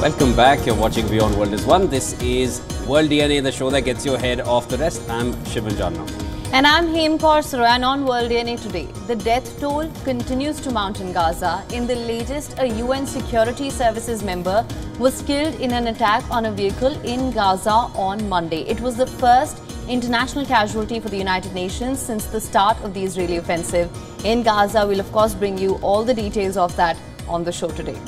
Welcome back. You're watching WION World is One. This is World DNA, the show that gets you ahead of the rest. I'm Shivan Janna. And I'm Hem Korsara, and on World DNA today, the death toll continues to mount in Gaza. In the latest, a UN Security Services member was killed in an attack on a vehicle in Gaza on Monday. It was the first international casualty for the United Nations since the start of the Israeli offensive in Gaza. We'll of course bring you all the details of that on the show today.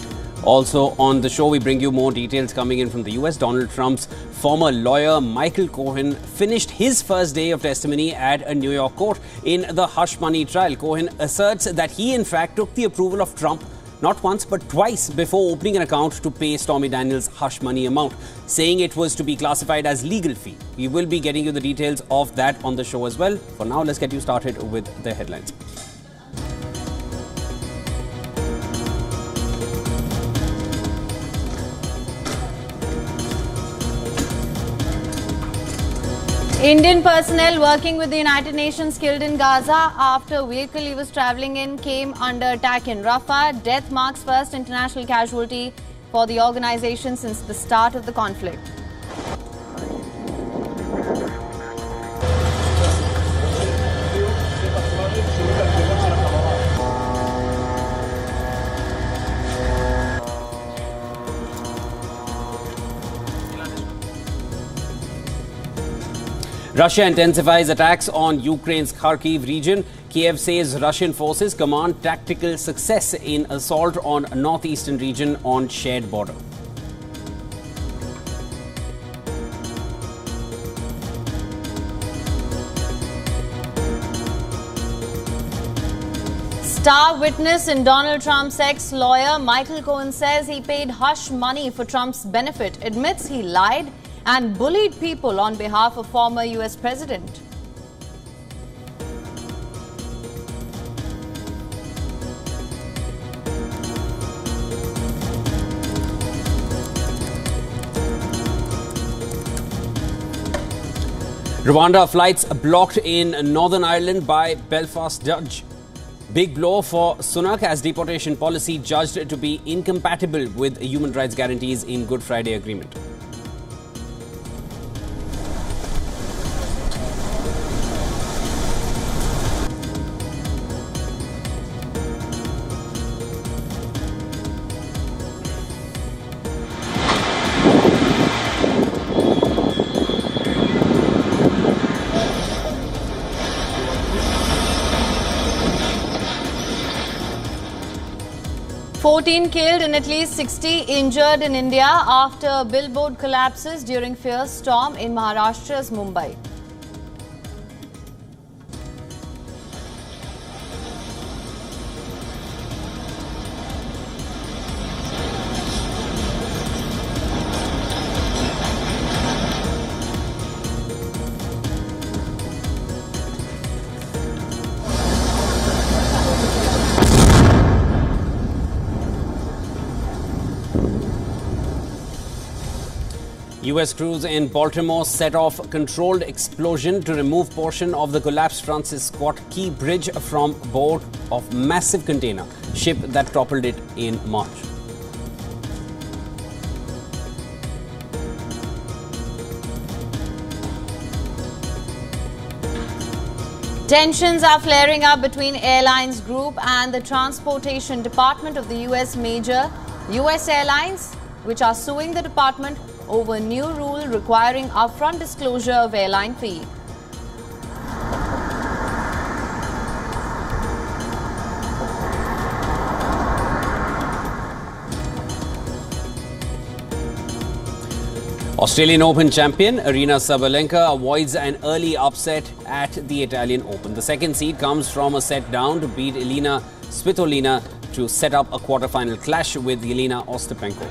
Also on the show, we bring you more details coming in from the US. Donald Trump's former lawyer, Michael Cohen, finished his first day of testimony at a New York court in the hush money trial. Cohen asserts that he, in fact, took the approval of Trump not once but twice before opening an account to pay Stormy Daniels' hush money amount, saying it was to be classified as legal fee. We will be getting you the details of that on the show as well. For now, let's get you started with the headlines. Indian personnel working with the United Nations killed in Gaza after a vehicle he was travelling in came under attack in Rafah. Death marks first international casualty for the organisation since the start of the conflict. Russia intensifies attacks on Ukraine's Kharkiv region. Kiev says Russian forces command tactical success in assault on northeastern region on shared border. Star witness in Donald Trump's ex-lawyer Michael Cohen says he paid hush money for Trump's benefit, admits he lied and bullied people on behalf of former US President. Rwanda flights blocked in Northern Ireland by Belfast judge. Big blow for Sunak as deportation policy judged to be incompatible with human rights guarantees in Good Friday Agreement. Killed and at least 60 injured in India after a billboard collapses during fierce storm in Maharashtra's Mumbai. US crews in Baltimore set off a controlled explosion to remove portion of the collapsed Francis Scott Key Bridge from board of massive container ship that toppled it in March. Tensions are flaring up between airlines group and the transportation department of the US major US airlines, which are suing the department over new rule requiring upfront disclosure of airline fee. Australian Open champion Aryna Sabalenka avoids an early upset at the Italian Open. The second seed comes from a set down to beat Elina Svitolina to set up a quarter-final clash with Yelena Ostapenko.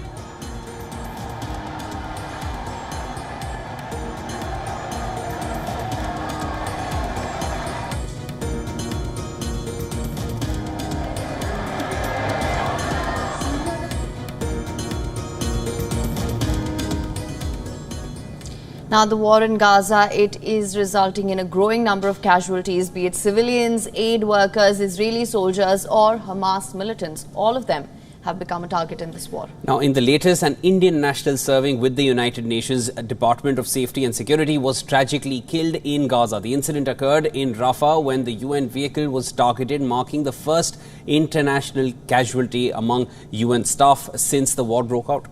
Now, the war in Gaza, it is resulting in a growing number of casualties, be it civilians, aid workers, Israeli soldiers or Hamas militants. All of them have become a target in this war. Now, in the latest, an Indian national serving with the United Nations Department of Safety and Security was tragically killed in Gaza. The incident occurred in Rafah when the UN vehicle was targeted, marking the first international casualty among UN staff since the war broke out.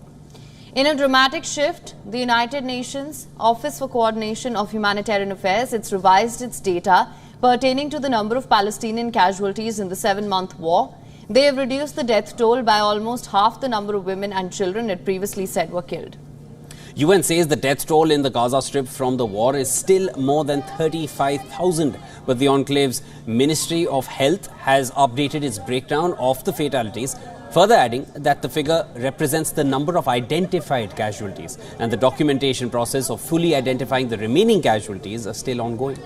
In a dramatic shift, the United Nations Office for Coordination of Humanitarian Affairs, it's revised its data pertaining to the number of Palestinian casualties in the 7-month war. They have reduced the death toll by almost half the number of women and children it previously said were killed. UN says the death toll in the Gaza Strip from the war is still more than 35,000. But the enclave's Ministry of Health has updated its breakdown of the fatalities, further adding that the figure represents the number of identified casualties, and the documentation process of fully identifying the remaining casualties are still ongoing.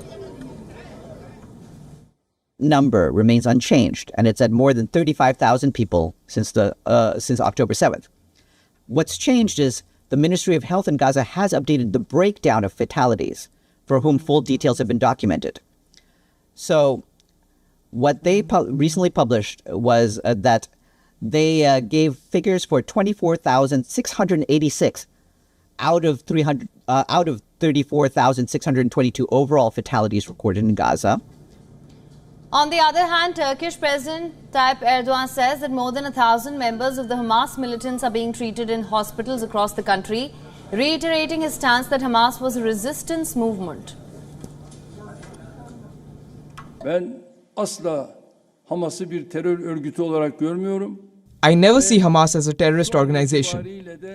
Number remains unchanged, and it's at more than 35,000 people since October 7th. What's changed is the Ministry of Health in Gaza has updated the breakdown of fatalities, for whom full details have been documented. So what they recently published was that they gave figures for 24,686 out of 34,622 overall fatalities recorded in Gaza. On the other hand, Turkish President Tayyip Erdogan says that more than 1,000 members of the Hamas militants are being treated in hospitals across the country, reiterating his stance that Hamas was a resistance movement. Ben asla Hamas'ı bir terör örgütü olarak görmüyorum. I never see Hamas as a terrorist organization,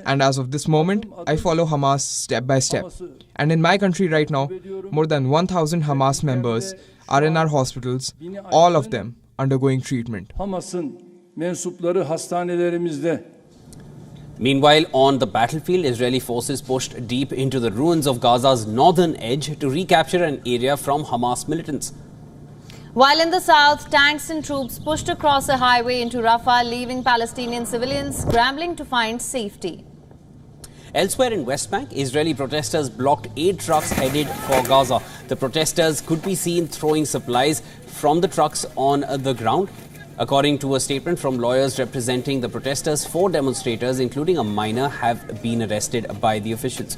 and as of this moment, I follow Hamas step by step. And in my country right now, more than 1,000 Hamas members are in our hospitals, all of them undergoing treatment. Hamas'ın mensupları hastanelerimizde. Meanwhile, on the battlefield, Israeli forces pushed deep into the ruins of Gaza's northern edge to recapture an area from Hamas militants. While in the south, tanks and troops pushed across a highway into Rafah, leaving Palestinian civilians scrambling to find safety. Elsewhere in West Bank, Israeli protesters blocked 8 trucks headed for Gaza. The protesters could be seen throwing supplies from the trucks on the ground. According to a statement from lawyers representing the protesters, 4 demonstrators, including a minor, have been arrested by the officials.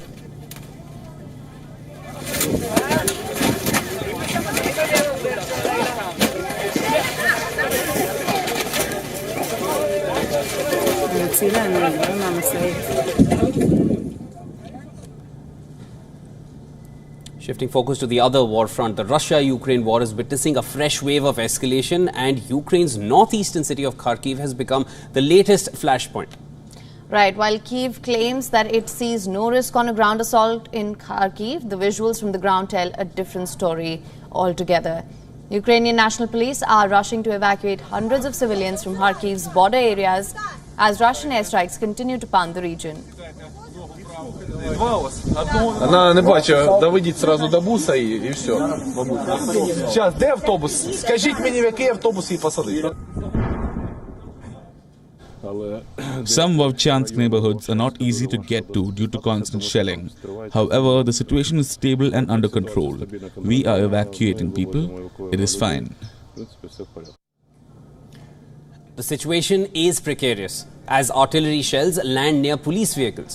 Shifting focus to the other war front, the Russia-Ukraine war is witnessing a fresh wave of escalation, and Ukraine's northeastern city of Kharkiv has become the latest flashpoint. Right, while Kyiv claims that it sees no risk on a ground assault in Kharkiv, the visuals from the ground tell a different story altogether. Ukrainian National Police are rushing to evacuate hundreds of civilians from Kharkiv's border areas as Russian airstrikes continue to pound the region. Она не бачить, доведіть сразу до буса і все. Зараз, де автобус? Скажіть мені, в який автобус її посадити. Some Vovchansk neighborhoods are not easy to get to due to constant shelling. However, the situation is stable and under control. We are evacuating people. It is fine. The situation is precarious as artillery shells land near police vehicles.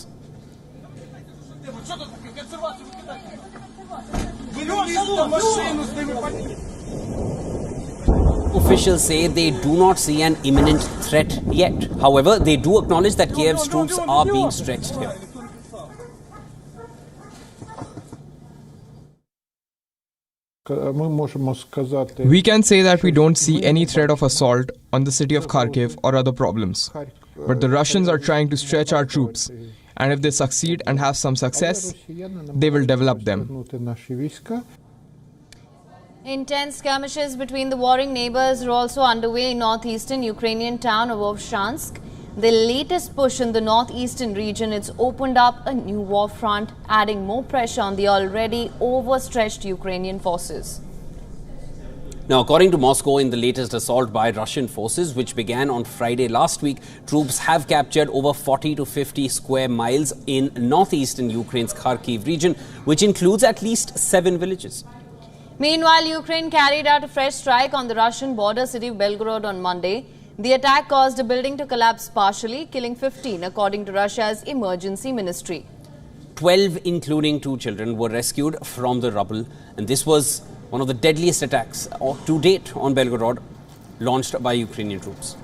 Officials say they do not see an imminent threat yet. However, they do acknowledge that Kiev's troops are being stretched here. We can say that we don't see any threat of assault on the city of Kharkiv or other problems. But the Russians are trying to stretch our troops. And if they succeed and have some success, they will develop them. Intense skirmishes between the warring neighbors are also underway in northeastern Ukrainian town of Vovchansk. The latest push in the northeastern region, it's opened up a new war front, adding more pressure on the already overstretched Ukrainian forces. Now, according to Moscow, in the latest assault by Russian forces, which began on Friday last week, troops have captured over 40 to 50 square miles in northeastern Ukraine's Kharkiv region, which includes at least 7 villages. Meanwhile, Ukraine carried out a fresh strike on the Russian border city of Belgorod on Monday. The attack caused a building to collapse partially, killing 15, according to Russia's emergency ministry. 12, including 2 children, were rescued from the rubble, and this was one of the deadliest attacks to date on Belgorod, launched by Ukrainian troops.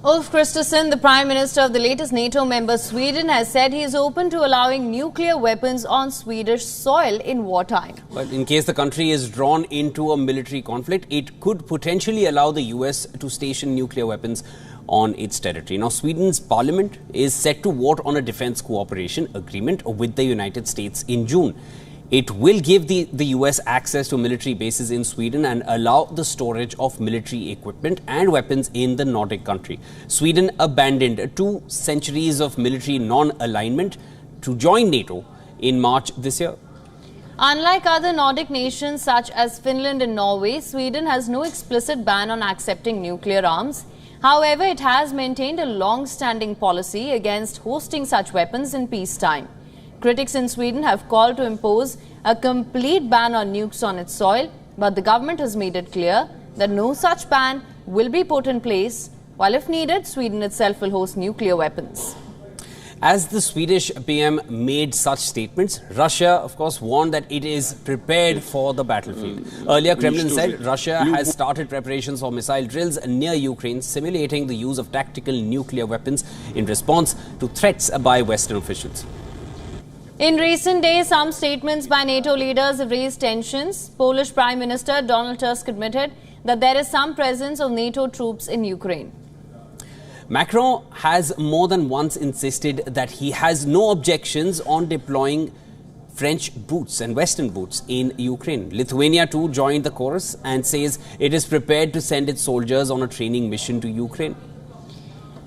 Ulf Kristersson, the Prime Minister of the latest NATO member Sweden, has said he is open to allowing nuclear weapons on Swedish soil in wartime. But in case the country is drawn into a military conflict, it could potentially allow the US to station nuclear weapons on its territory. Now, Sweden's parliament is set to vote on a defense cooperation agreement with the United States in June. It will give the US access to military bases in Sweden and allow the storage of military equipment and weapons in the Nordic country. Sweden abandoned 2 centuries of military non-alignment to join NATO in March this year. Unlike other Nordic nations such as Finland and Norway, Sweden has no explicit ban on accepting nuclear arms. However, it has maintained a long-standing policy against hosting such weapons in peacetime. Critics in Sweden have called to impose a complete ban on nukes on its soil, but the government has made it clear that no such ban will be put in place, while if needed, Sweden itself will host nuclear weapons. As the Swedish PM made such statements, Russia, of course, warned that it is prepared for the battlefield. Earlier, Kremlin said Russia has started preparations for missile drills near Ukraine, simulating the use of tactical nuclear weapons in response to threats by Western officials. In recent days, some statements by NATO leaders have raised tensions. Polish Prime Minister Donald Tusk admitted that there is some presence of NATO troops in Ukraine. Macron has more than once insisted that he has no objections on deploying French boots and Western boots in Ukraine. Lithuania too joined the chorus and says it is prepared to send its soldiers on a training mission to Ukraine.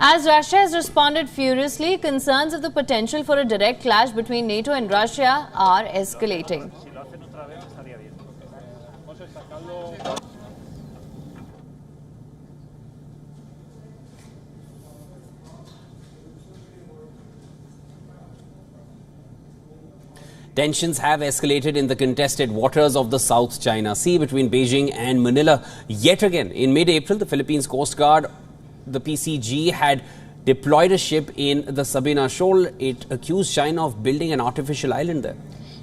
As Russia has responded furiously, concerns of the potential for a direct clash between NATO and Russia are escalating. Tensions have escalated in the contested waters of the South China Sea between Beijing and Manila. Yet again, in mid-April, the Philippines Coast Guard, the PCG, had deployed a ship in the Sabina Shoal. It accused China of building an artificial island there.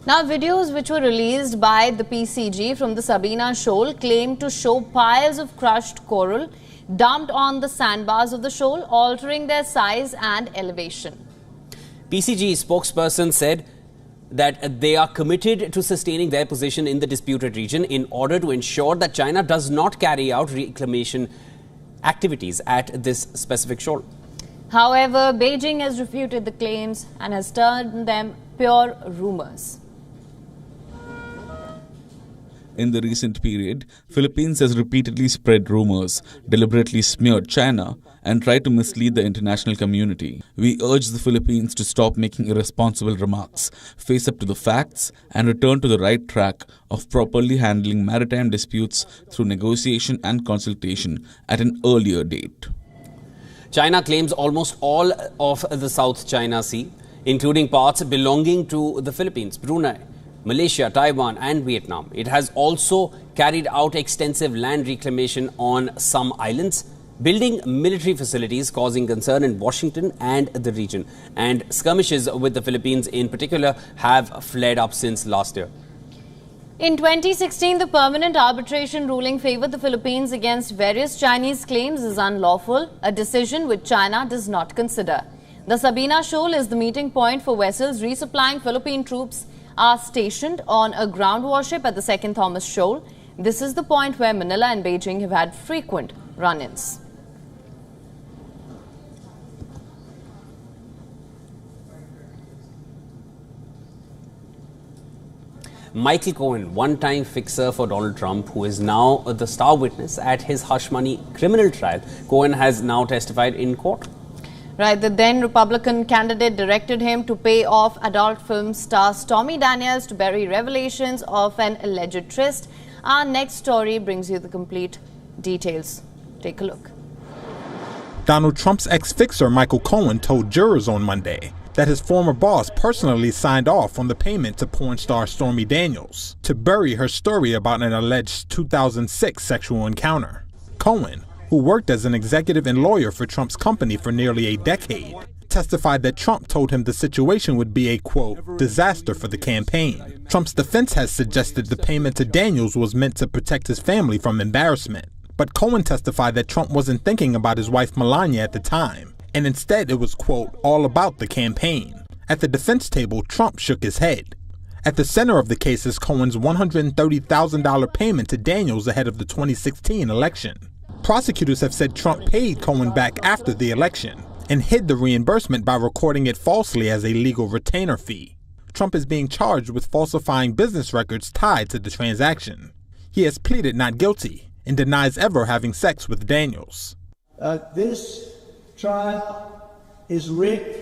Now, videos which were released by the PCG from the Sabina Shoal claim to show piles of crushed coral dumped on the sandbars of the shoal, altering their size and elevation. PCG spokesperson said that they are committed to sustaining their position in the disputed region in order to ensure that China does not carry out reclamation activities at this specific shoal. However, Beijing has refuted the claims and has termed them pure rumors. In the recent period, Philippines has repeatedly spread rumors, deliberately smeared China, and tried to mislead the international community. We urge the Philippines to stop making irresponsible remarks, face up to the facts, and return to the right track of properly handling maritime disputes through negotiation and consultation at an earlier date. China claims almost all of the South China Sea, including parts belonging to the Philippines, Brunei, Malaysia, Taiwan and Vietnam. It has also carried out extensive land reclamation on some islands, building military facilities, causing concern in Washington and the region. And skirmishes with the Philippines in particular have flared up since last year. In 2016, the permanent arbitration ruling favored the Philippines against various Chinese claims is unlawful, a decision which China does not consider. The Sabina Shoal is the meeting point for vessels resupplying Philippine troops are stationed on a ground warship at the Second Thomas Shoal. This is the point where Manila and Beijing have had frequent run-ins. Michael Cohen, one-time fixer for Donald Trump, who is now the star witness at his hush money criminal trial. Cohen has now testified in court. Right, the then Republican candidate directed him to pay off adult film star Stormy Daniels to bury revelations of an alleged tryst. Our next story brings you the complete details. Take a look. Donald Trump's ex-fixer Michael Cohen told jurors on Monday that his former boss personally signed off on the payment to porn star Stormy Daniels to bury her story about an alleged 2006 sexual encounter. Cohen, who worked as an executive and lawyer for Trump's company for nearly a decade, testified that Trump told him the situation would be a, quote, disaster for the campaign. Trump's defense has suggested the payment to Daniels was meant to protect his family from embarrassment. But Cohen testified that Trump wasn't thinking about his wife Melania at the time, and instead it was, quote, all about the campaign. At the defense table, Trump shook his head. At the center of the case is Cohen's $130,000 payment to Daniels ahead of the 2016 election. Prosecutors have said Trump paid Cohen back after the election and hid the reimbursement by recording it falsely as a legal retainer fee. Trump is being charged with falsifying business records tied to the transaction. He has pleaded not guilty and denies ever having sex with Daniels. This trial is rigged.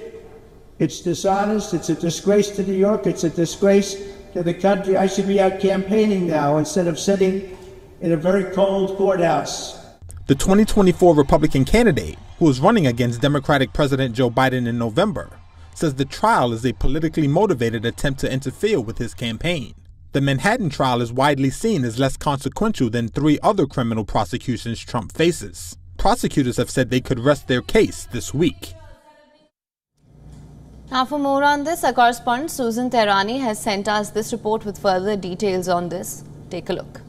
It's dishonest. It's a disgrace to New York. It's a disgrace to the country. I should be out campaigning now instead of sitting in a very cold courthouse. The 2024 Republican candidate, who is running against Democratic President Joe Biden in November, says the trial is a politically motivated attempt to interfere with his campaign. The Manhattan trial is widely seen as less consequential than 3 other criminal prosecutions Trump faces. Prosecutors have said they could rest their case this week. Now for more on this, our correspondent Susan Tehrani has sent us this report with further details on this. Take a look.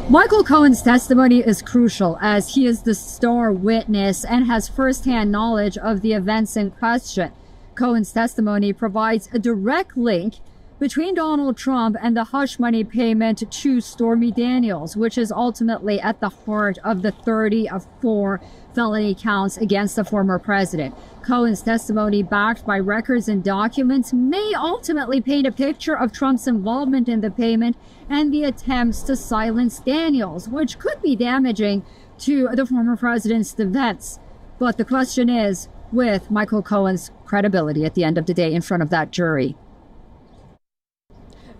Michael Cohen's testimony is crucial as he is the star witness and has first-hand knowledge of the events in question. Cohen's testimony provides a direct link between Donald Trump and the hush money payment to Stormy Daniels, which is ultimately at the heart of the 30 of 4 felony counts against the former president. Cohen's testimony, backed by records and documents, may ultimately paint a picture of Trump's involvement in the payment and the attempts to silence Daniels, which could be damaging to the former president's defense. But the question is, with Michael Cohen's credibility at the end of the day in front of that jury.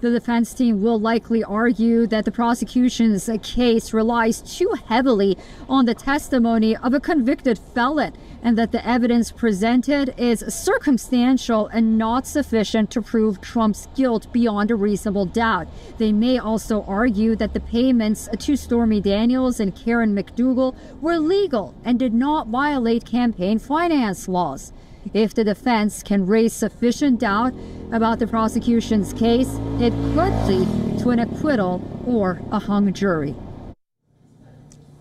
The defense team will likely argue that the prosecution's case relies too heavily on the testimony of a convicted felon and that the evidence presented is circumstantial and not sufficient to prove Trump's guilt beyond a reasonable doubt. They may also argue that the payments to Stormy Daniels and Karen McDougal were legal and did not violate campaign finance laws. If the defense can raise sufficient doubt about the prosecution's case, it could lead to an acquittal or a hung jury.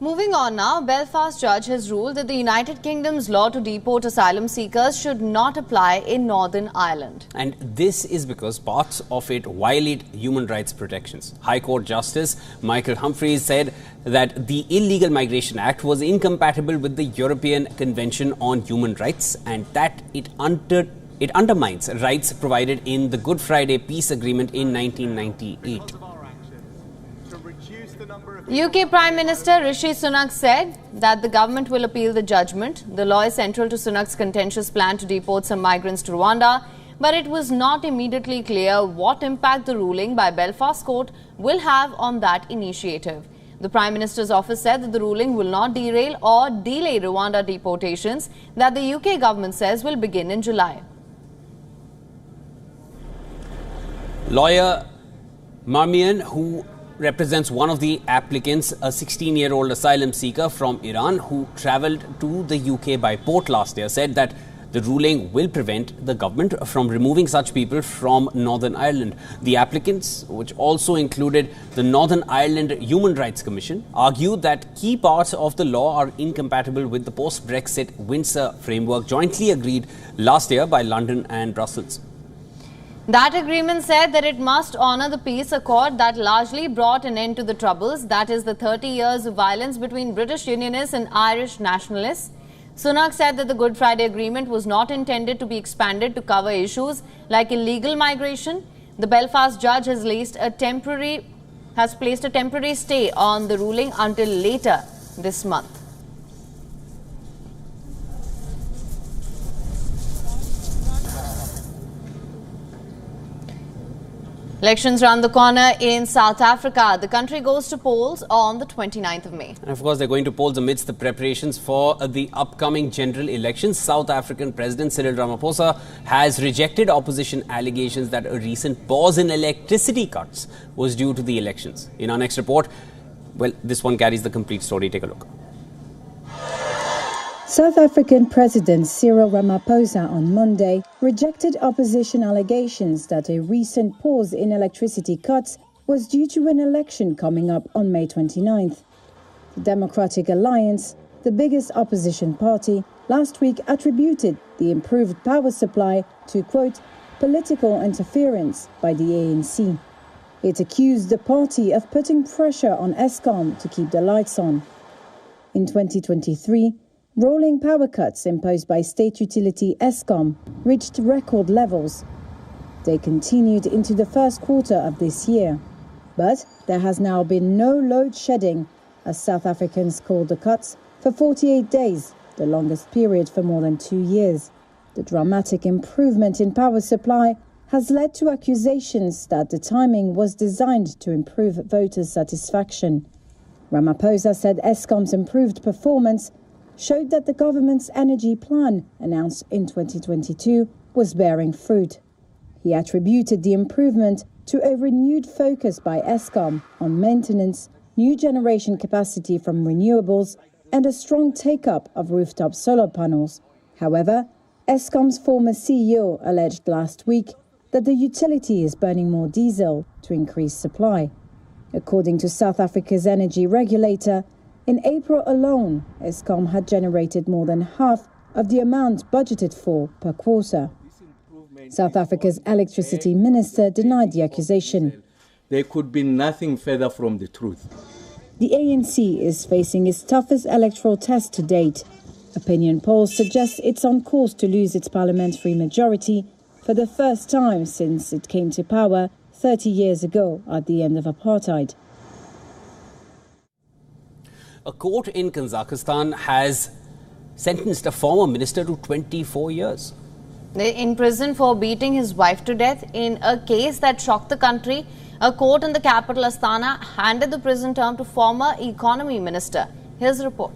Moving on now, Belfast judge has ruled that the United Kingdom's law to deport asylum seekers should not apply in Northern Ireland. And this is because parts of it violate human rights protections. High Court Justice Michael Humphreys said that the Illegal Migration Act was incompatible with the European Convention on Human Rights and that it undermines rights provided in the Good Friday Peace Agreement in 1998. UK Prime Minister Rishi Sunak said that the government will appeal the judgment. The law is central to Sunak's contentious plan to deport some migrants to Rwanda, but it was not immediately clear what impact the ruling by Belfast Court will have on that initiative. The Prime Minister's office said that the ruling will not derail or delay Rwanda deportations that the UK government says will begin in July. Lawyer Marmion, who represents one of the applicants, a 16-year-old asylum seeker from Iran who travelled to the UK by port last year, said that the ruling will prevent the government from removing such people from Northern Ireland. The applicants, which also included the Northern Ireland Human Rights Commission, argued that key parts of the law are incompatible with the post-Brexit Windsor framework jointly agreed last year by London and Brussels. That agreement said that it must honour the peace accord that largely brought an end to the Troubles, that is the 30 years of violence between British Unionists and Irish nationalists. Sunak said that the Good Friday Agreement was not intended to be expanded to cover issues like illegal migration. The Belfast judge has placed a temporary stay on the ruling until later this month. Elections round the corner in South Africa. The country goes to polls on the 29th of May. And of course, they're going to polls amidst the preparations for the upcoming general elections. South African President Cyril Ramaphosa has rejected opposition allegations that a recent pause in electricity cuts was due to the elections. In our next report, well, this one carries the complete story. Take a look. South African President Cyril Ramaphosa on Monday rejected opposition allegations that a recent pause in electricity cuts was due to an election coming up on May 29th. The Democratic Alliance, the biggest opposition party, last week attributed the improved power supply to, quote, political interference by the ANC. It accused the party of putting pressure on Eskom to keep the lights on. In 2023, rolling power cuts imposed by state utility Eskom reached record levels. They continued into the first quarter of this year. But there has now been no load shedding, as South Africans called the cuts, for 48 days, the longest period for more than 2 years. The dramatic improvement in power supply has led to accusations that the timing was designed to improve voters' satisfaction. Ramaphosa said Eskom's improved performance showed that the government's energy plan, announced in 2022, was bearing fruit. He attributed the improvement to a renewed focus by Eskom on maintenance, new generation capacity from renewables, and a strong take-up of rooftop solar panels. However, Eskom's former CEO alleged last week that the utility is burning more diesel to increase supply. According to South Africa's energy regulator, in April alone, Eskom had generated more than half of the amount budgeted for per quarter. South Africa's electricity minister denied the accusation. There could be nothing further from the truth. The ANC is facing its toughest electoral test to date. Opinion polls suggest it's on course to lose its parliamentary majority for the first time since it came to power 30 years ago at the end of apartheid. A court in Kazakhstan has sentenced a former minister to 24 years. In prison for beating his wife to death in a case that shocked the country, a court in the capital Astana handed the prison term to former economy minister. Here's the report.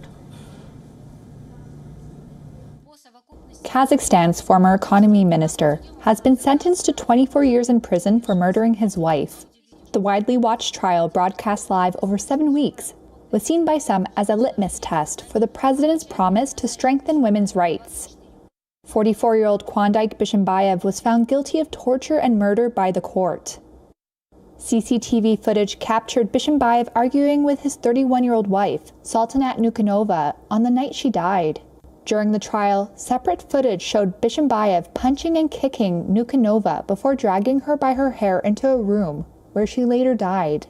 Kazakhstan's former economy minister has been sentenced to 24 years in prison for murdering his wife. The widely watched trial, broadcast live over 7 weeks, was seen by some as a litmus test for the president's promise to strengthen women's rights. 44-year-old Kwandike Bishimbayev was found guilty of torture and murder by the court. CCTV footage captured Bishimbayev arguing with his 31-year-old wife, Saltanat Nukanova, on the night she died. During the trial, separate footage showed Bishimbayev punching and kicking Nukanova before dragging her by her hair into a room, where she later died.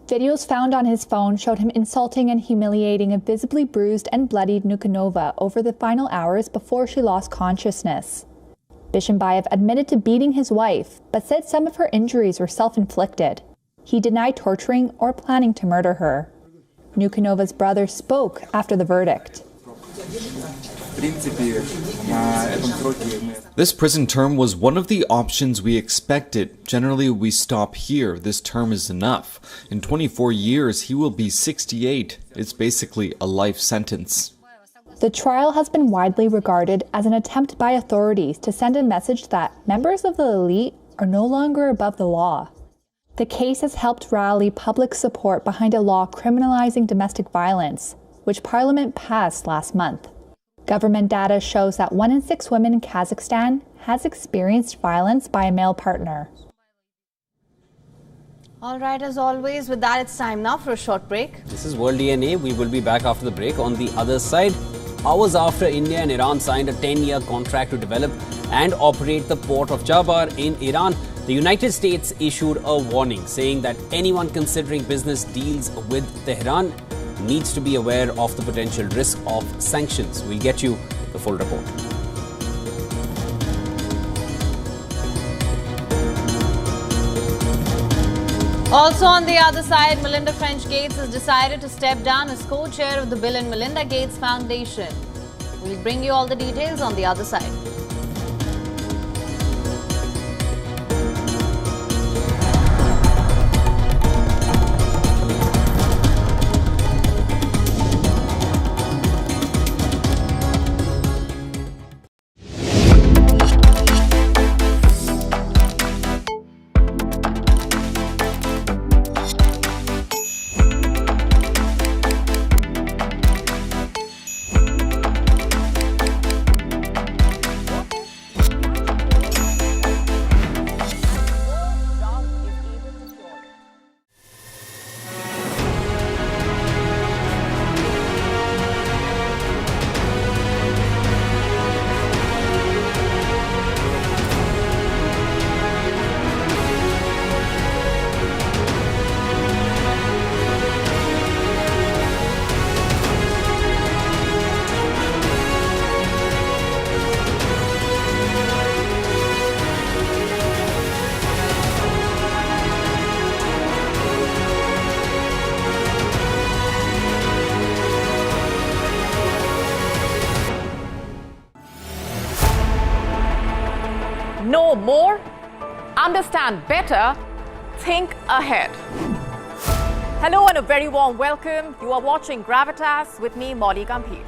Videos found on his phone showed him insulting and humiliating a visibly bruised and bloodied Nukanova over the final hours before she lost consciousness. Bishimbayev admitted to beating his wife, but said some of her injuries were self-inflicted. He denied torturing or planning to murder her. Nukanova's brother spoke after the verdict. This prison term was one of the options we expected. Generally, we stop here. This term is enough. In 24 years, he will be 68. It's basically a life sentence. The trial has been widely regarded as an attempt by authorities to send a message that members of the elite are no longer above the law. The case has helped rally public support behind a law criminalizing domestic violence, which Parliament passed last month. Government data shows that 1 in 6 women in Kazakhstan has experienced violence by a male partner. All right, as always, with that, it's time now for a short break. This is World DNA. We will be back after the break. On the other side, hours after India and Iran signed a 10-year contract to develop and operate the port of Jabar in Iran, the United States issued a warning saying that anyone considering business deals with Tehran needs to be aware of the potential risk of sanctions. We'll get you the full report. Also on the other side, Melinda French Gates has decided to step down as co-chair of the Bill and Melinda Gates Foundation. We'll bring you all the details on the other side. Understand better, think ahead. Hello and a very warm welcome. You are watching Gravitas with me, Molly Gambhir.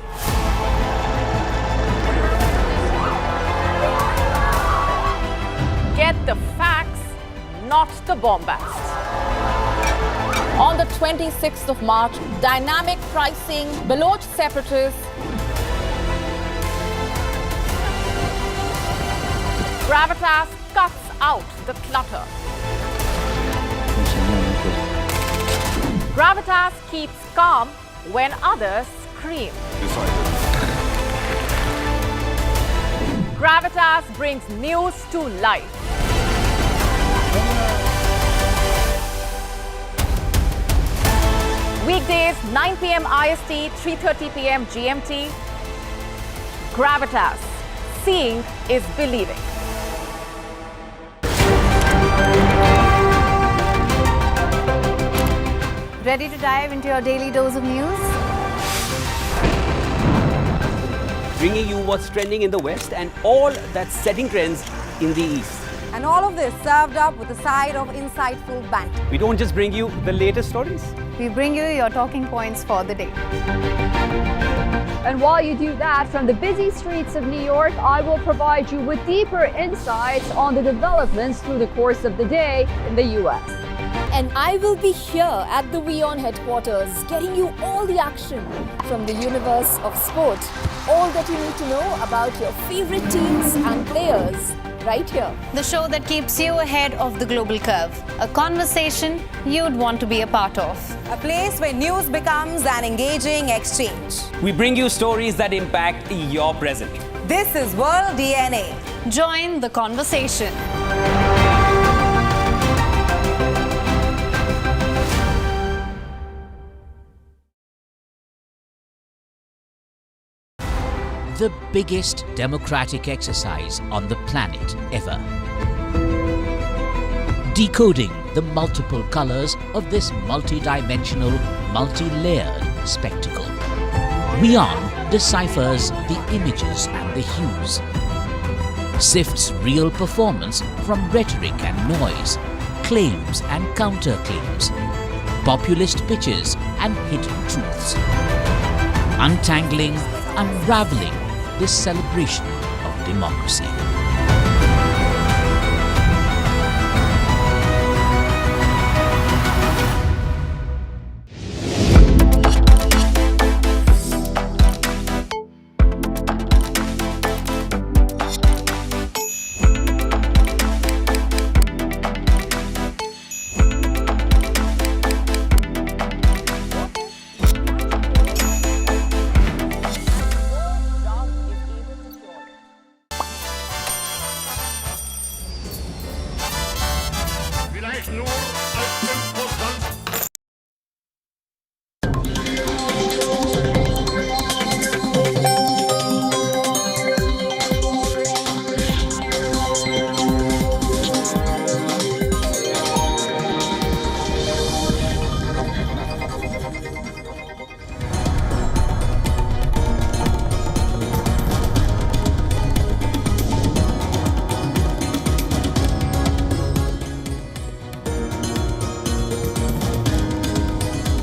Get the facts, not the bombast. On the 26th of March, dynamic pricing, Baloch separatists, Gravitas cuts out the clutter. Gravitas keeps calm when others scream. Gravitas brings news to life. Weekdays, 9 p.m. IST, 3:30 p.m. GMT. Gravitas. Seeing is believing. Ready to dive into your daily dose of news? Bringing you what's trending in the West and all that's setting trends in the East. And all of this served up with a side of insightful banter. We don't just bring you the latest stories. We bring you your talking points for the day. And while you do that, from the busy streets of New York, I will provide you with deeper insights on the developments through the course of the day in the US. And I will be here at the WION headquarters, getting you all the action from the universe of sport. All that you need to know about your favorite teams and players, right here. The show that keeps you ahead of the global curve. A conversation you'd want to be a part of. A place where news becomes an engaging exchange. We bring you stories that impact your present. This is World DNA. Join the conversation. The biggest democratic exercise on the planet ever. Decoding the multiple colors of this multi-dimensional, multi-layered spectacle. WION deciphers the images and the hues. Sifts real performance from rhetoric and noise, claims and counterclaims, populist pitches and hidden truths. Untangling, unraveling this celebration of democracy.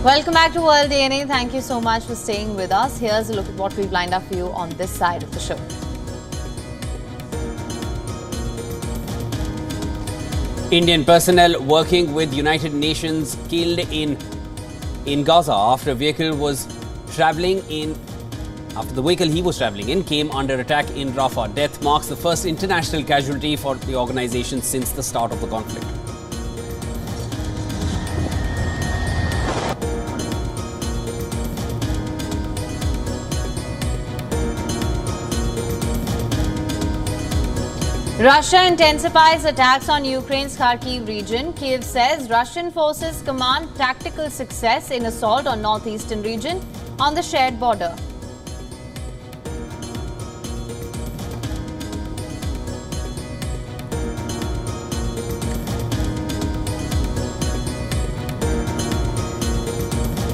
Welcome back to World DNA. Thank you so much for staying with us. Here's a look at what we've lined up for you on this side of the show. Indian personnel working with United Nations killed in Gaza after the vehicle he was travelling in came under attack in Rafah. Death marks the first international casualty for the organisation since the start of the conflict. Russia intensifies attacks on Ukraine's Kharkiv region. Kyiv says Russian forces command tactical success in assault on northeastern region on the shared border.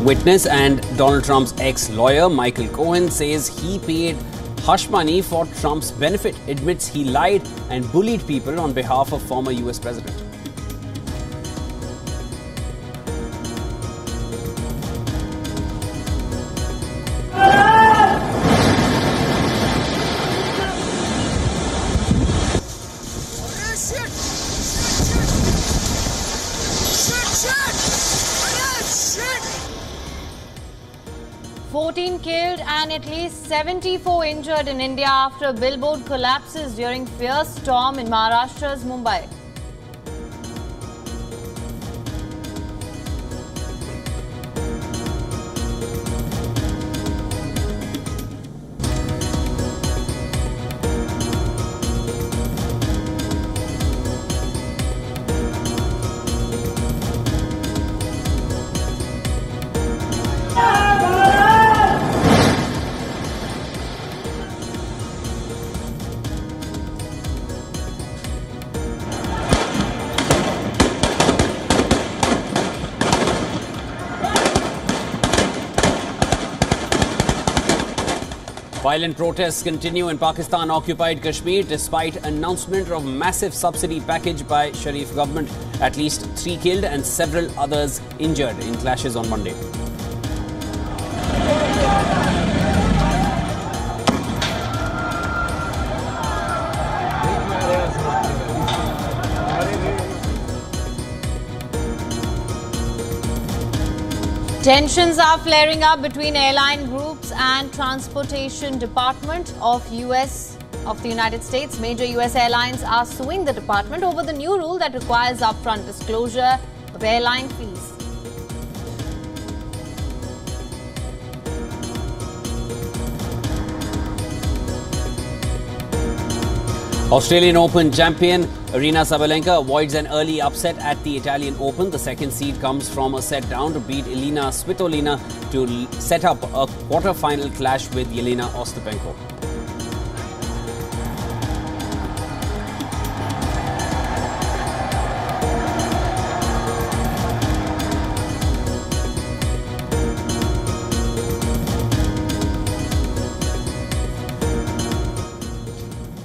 Witness and Donald Trump's ex-lawyer Michael Cohen says he paid hush money for Trump's benefit, admits he lied and bullied people on behalf of former US President. Killed and at least 74 injured in India after a billboard collapses during fierce storm in Maharashtra's Mumbai. Violent protests continue in Pakistan-occupied Kashmir despite announcement of massive subsidy package by Sharif government. At least 3 killed and several others injured in clashes on Monday. Tensions are flaring up between airline groups and transportation department of the United States. Major US airlines are suing the department over the new rule that requires upfront disclosure of airline fees. Australian Open champion Aryna Sabalenka avoids an early upset at the Italian Open. The second seed comes from a set down to beat Elina Svitolina to set up a quarter-final clash with Yelena Ostapenko.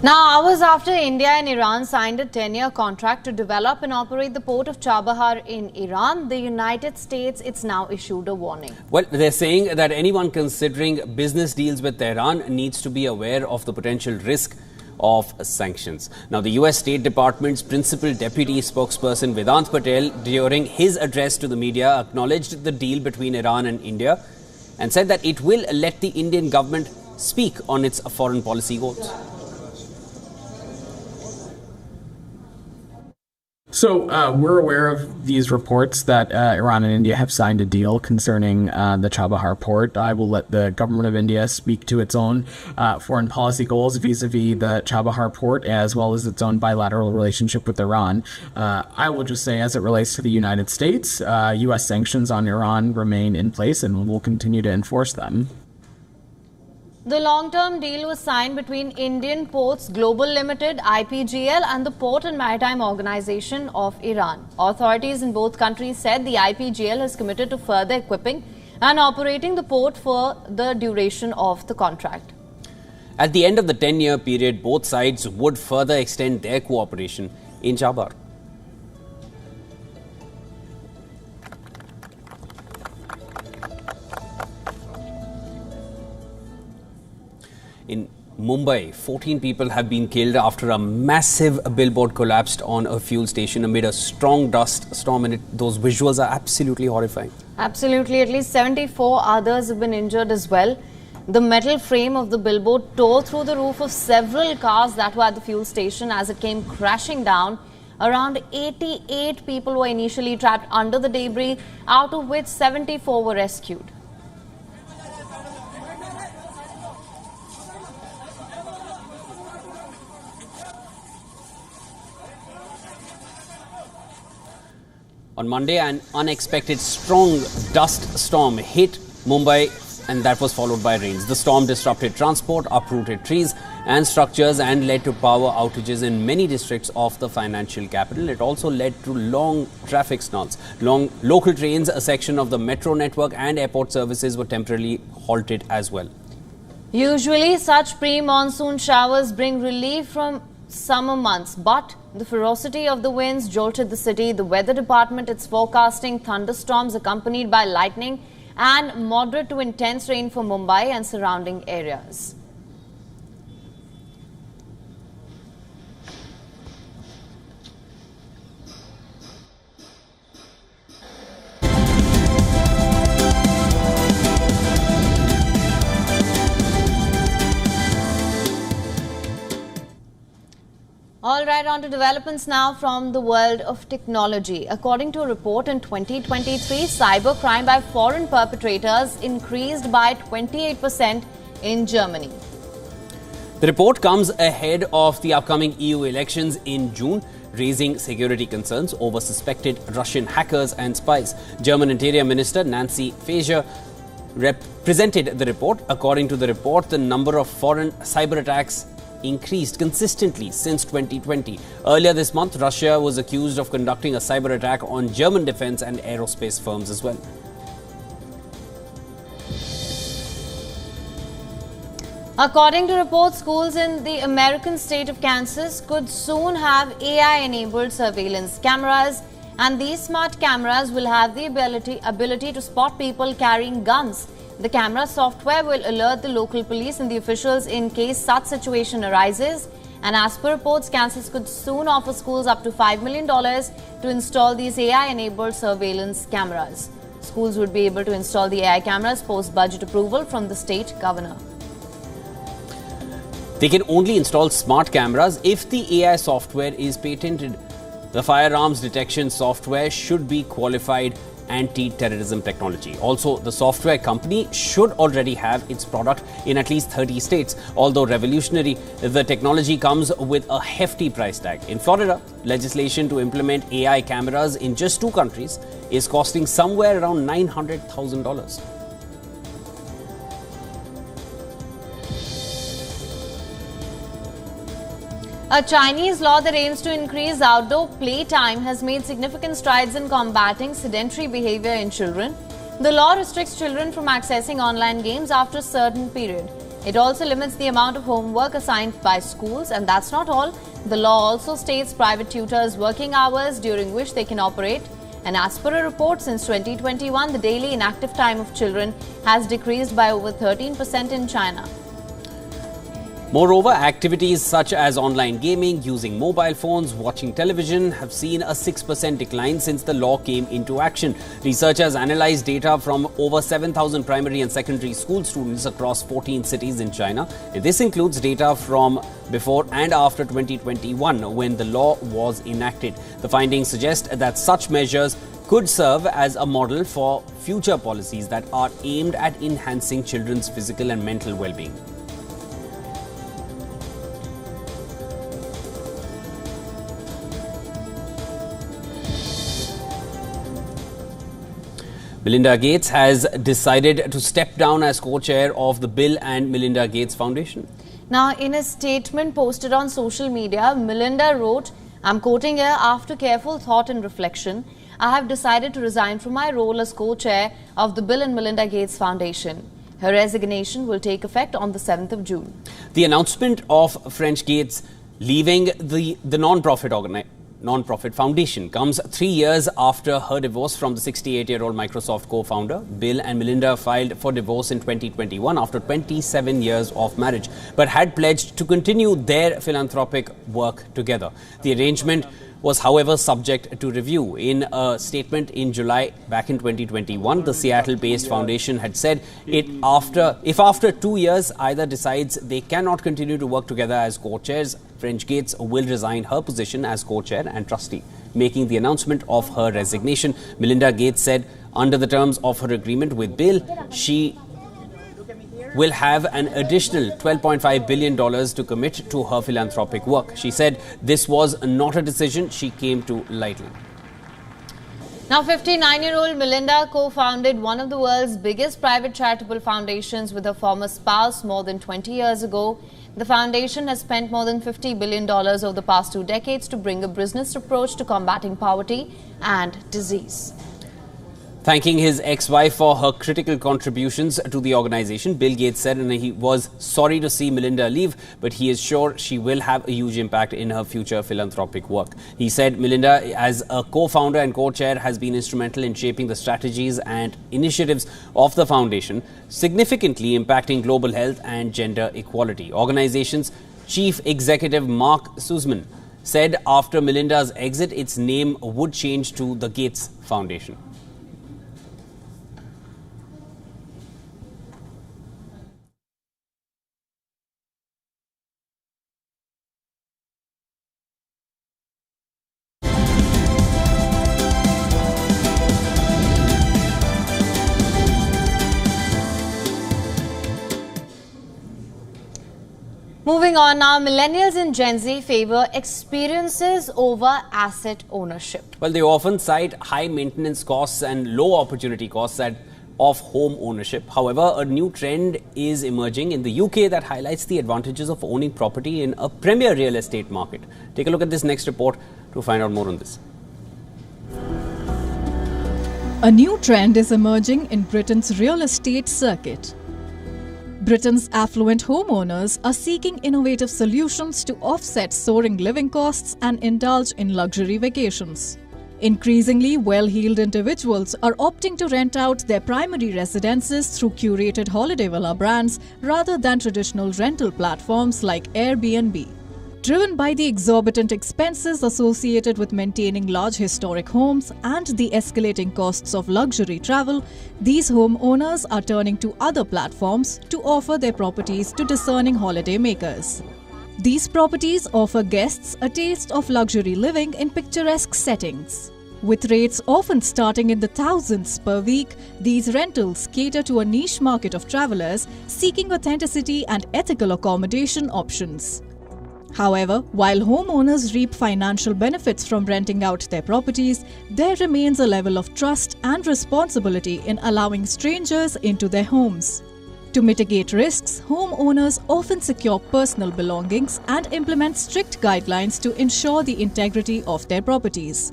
Now, hours after India and Iran signed a 10-year contract to develop and operate the port of Chabahar in Iran, the United States, it's now issued a warning. Well, they're saying that anyone considering business deals with Tehran needs to be aware of the potential risk of sanctions. Now, the US State Department's principal deputy spokesperson Vedant Patel, during his address to the media, acknowledged the deal between Iran and India and said that it will let the Indian government speak on its foreign policy goals. So we're aware of these reports that Iran and India have signed a deal concerning the Chabahar port. I will let the government of India speak to its own foreign policy goals vis-a-vis the Chabahar port, as well as its own bilateral relationship with Iran. I will just say, as it relates to the United States, U.S. sanctions on Iran remain in place and will continue to enforce them. The long-term deal was signed between Indian Ports Global Limited, IPGL, and the Port and Maritime Organization of Iran. Authorities in both countries said the IPGL has committed to further equipping and operating the port for the duration of the contract. At the end of the 10-year period, both sides would further extend their cooperation in Chabahar. In Mumbai, 14 people have been killed after a massive billboard collapsed on a fuel station amid a strong dust storm, and those visuals are absolutely horrifying. Absolutely. At least 74 others have been injured as well. The metal frame of the billboard tore through the roof of several cars that were at the fuel station as it came crashing down. Around 88 people were initially trapped under the debris, out of which 74 were rescued. On Monday, an unexpected strong dust storm hit Mumbai, and that was followed by rains. The storm disrupted transport, uprooted trees and structures, and led to power outages in many districts of the financial capital. It also led to long traffic snarls. Local trains, a section of the metro network and airport services were temporarily halted as well. Usually, such pre-monsoon showers bring relief from summer months, but the ferocity of the winds jolted the city. The weather department is forecasting thunderstorms accompanied by lightning and moderate to intense rain for Mumbai and surrounding areas. All right, on to developments now from the world of technology. According to a report in 2023, cybercrime by foreign perpetrators increased by 28% in Germany. The report comes ahead of the upcoming EU elections in June, raising security concerns over suspected Russian hackers and spies. German Interior Minister Nancy Faeser presented the report. According to the report, the number of foreign cyber attacks increased consistently since 2020. Earlier this month, Russia was accused of conducting a cyber attack on German defense and aerospace firms as well. According to reports, schools in the American state of Kansas could soon have AI-enabled surveillance cameras, and these smart cameras will have the ability to spot people carrying guns. The camera software will alert the local police and the officials in case such situation arises. And as per reports, Kansas could soon offer schools up to $5 million to install these AI-enabled surveillance cameras. Schools would be able to install the AI cameras post-budget approval from the state governor. They can only install smart cameras if the AI software is patented. The firearms detection software should be qualified anti-terrorism technology. Also, the software company should already have its product in at least 30 states. Although revolutionary, the technology comes with a hefty price tag. In Florida, legislation to implement AI cameras in just 2 countries is costing somewhere around $900,000. A Chinese law that aims to increase outdoor playtime has made significant strides in combating sedentary behavior in children. The law restricts children from accessing online games after a certain period. It also limits the amount of homework assigned by schools, and that's not all. The law also states private tutors' working hours during which they can operate. And as per a report, since 2021, the daily inactive time of children has decreased by over 13% in China. Moreover, activities such as online gaming, using mobile phones, watching television have seen a 6% decline since the law came into action. Researchers analyzed data from over 7,000 primary and secondary school students across 14 cities in China. This includes data from before and after 2021, when the law was enacted. The findings suggest that such measures could serve as a model for future policies that are aimed at enhancing children's physical and mental well-being. Melinda Gates has decided to step down as co-chair of the Bill and Melinda Gates Foundation. Now, in a statement posted on social media, Melinda wrote, I'm quoting here, after careful thought and reflection, I have decided to resign from my role as co-chair of the Bill and Melinda Gates Foundation. Her resignation will take effect on the 7th of June. The announcement of French Gates leaving the non-profit foundation comes 3 years after her divorce from the 68-year-old Microsoft co-founder. Bill and Melinda filed for divorce in 2021 after 27 years of marriage, but had pledged to continue their philanthropic work together. The arrangement was, however, subject to review. In a statement in July back in 2021, the Seattle-based foundation had said if after 2 years either decides they cannot continue to work together as co-chairs, French Gates will resign her position as co-chair and trustee. Making the announcement of her resignation, Melinda Gates said under the terms of her agreement with Bill, she will have an additional $12.5 billion to commit to her philanthropic work. She said this was not a decision she came to lightly. Now, 59-year-old Melinda co-founded one of the world's biggest private charitable foundations with her former spouse more than 20 years ago. The foundation has spent more than $50 billion over the past 2 decades to bring a business approach to combating poverty and disease. Thanking his ex-wife for her critical contributions to the organization, Bill Gates said he was sorry to see Melinda leave, but he is sure she will have a huge impact in her future philanthropic work. He said Melinda, as a co-founder and co-chair, has been instrumental in shaping the strategies and initiatives of the foundation, significantly impacting global health and gender equality. Organization's chief executive Mark Sussman said after Melinda's exit, its name would change to the Gates Foundation. Moving on now, millennials and Gen Z favor experiences over asset ownership. Well, they often cite high maintenance costs and low opportunity costs of home ownership. However, a new trend is emerging in the UK that highlights the advantages of owning property in a premier real estate market. Take a look at this next report to find out more on this. A new trend is emerging in Britain's real estate circuit. Britain's affluent homeowners are seeking innovative solutions to offset soaring living costs and indulge in luxury vacations. Increasingly, well-heeled individuals are opting to rent out their primary residences through curated holiday villa brands rather than traditional rental platforms like Airbnb. Driven by the exorbitant expenses associated with maintaining large historic homes and the escalating costs of luxury travel, these homeowners are turning to other platforms to offer their properties to discerning holidaymakers. These properties offer guests a taste of luxury living in picturesque settings. With rates often starting in the thousands per week, these rentals cater to a niche market of travelers seeking authenticity and ethical accommodation options. However, while homeowners reap financial benefits from renting out their properties, there remains a level of trust and responsibility in allowing strangers into their homes. To mitigate risks, homeowners often secure personal belongings and implement strict guidelines to ensure the integrity of their properties.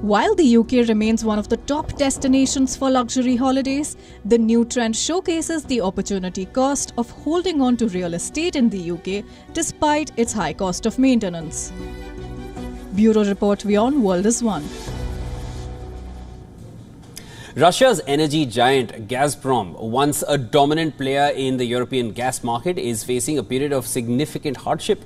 While the UK remains one of the top destinations for luxury holidays, the new trend showcases the opportunity cost of holding on to real estate in the UK despite its high cost of maintenance. Bureau Report WION World is One. Russia's energy giant Gazprom, once a dominant player in the European gas market, is facing a period of significant hardship.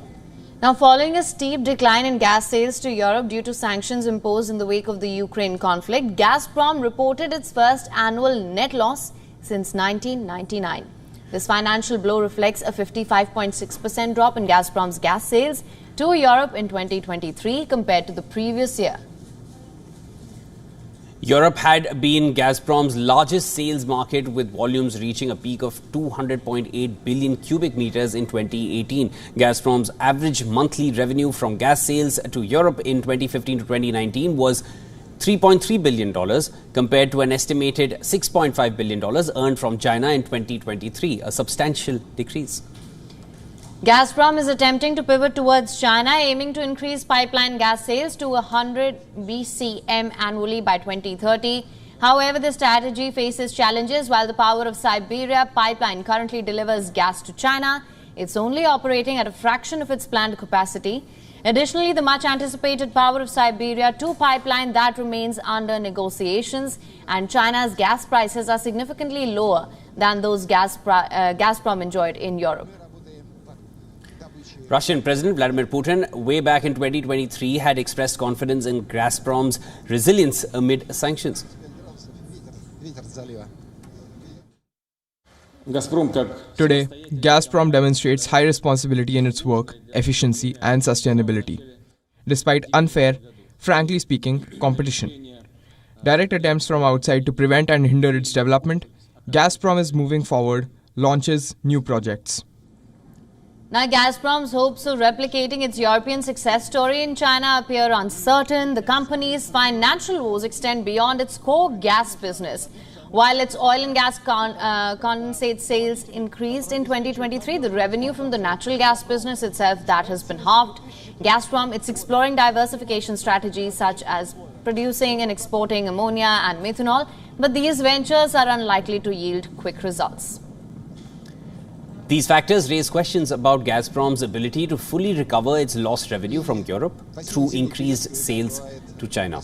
Now, following a steep decline in gas sales to Europe due to sanctions imposed in the wake of the Ukraine conflict, Gazprom reported its first annual net loss since 1999. This financial blow reflects a 55.6% drop in Gazprom's gas sales to Europe in 2023 compared to the previous year. Europe had been Gazprom's largest sales market, with volumes reaching a peak of 200.8 billion cubic meters in 2018. Gazprom's average monthly revenue from gas sales to Europe in 2015 to 2019 was $3.3 billion compared to an estimated $6.5 billion earned from China in 2023, a substantial decrease. Gazprom is attempting to pivot towards China, aiming to increase pipeline gas sales to 100 BCM annually by 2030. However, the strategy faces challenges. While the Power of Siberia pipeline currently delivers gas to China, it's only operating at a fraction of its planned capacity. Additionally, the much-anticipated Power of Siberia 2 pipeline that remains under negotiations, and China's gas prices are significantly lower than those Gazprom enjoyed in Europe. Russian President Vladimir Putin, way back in 2023, had expressed confidence in Gazprom's resilience amid sanctions. Today, Gazprom demonstrates high responsibility in its work, efficiency and sustainability, despite unfair, frankly speaking, competition. Direct attempts from outside to prevent and hinder its development, Gazprom is moving forward, launches new projects. Now, Gazprom's hopes of replicating its European success story in China appear uncertain. The company's financial woes extend beyond its core gas business. While its oil and gas condensate sales increased in 2023, the revenue from the natural gas business itself, that has been halved. Gazprom, it's exploring diversification strategies such as producing and exporting ammonia and methanol, but these ventures are unlikely to yield quick results. These factors raise questions about Gazprom's ability to fully recover its lost revenue from Europe through increased sales to China.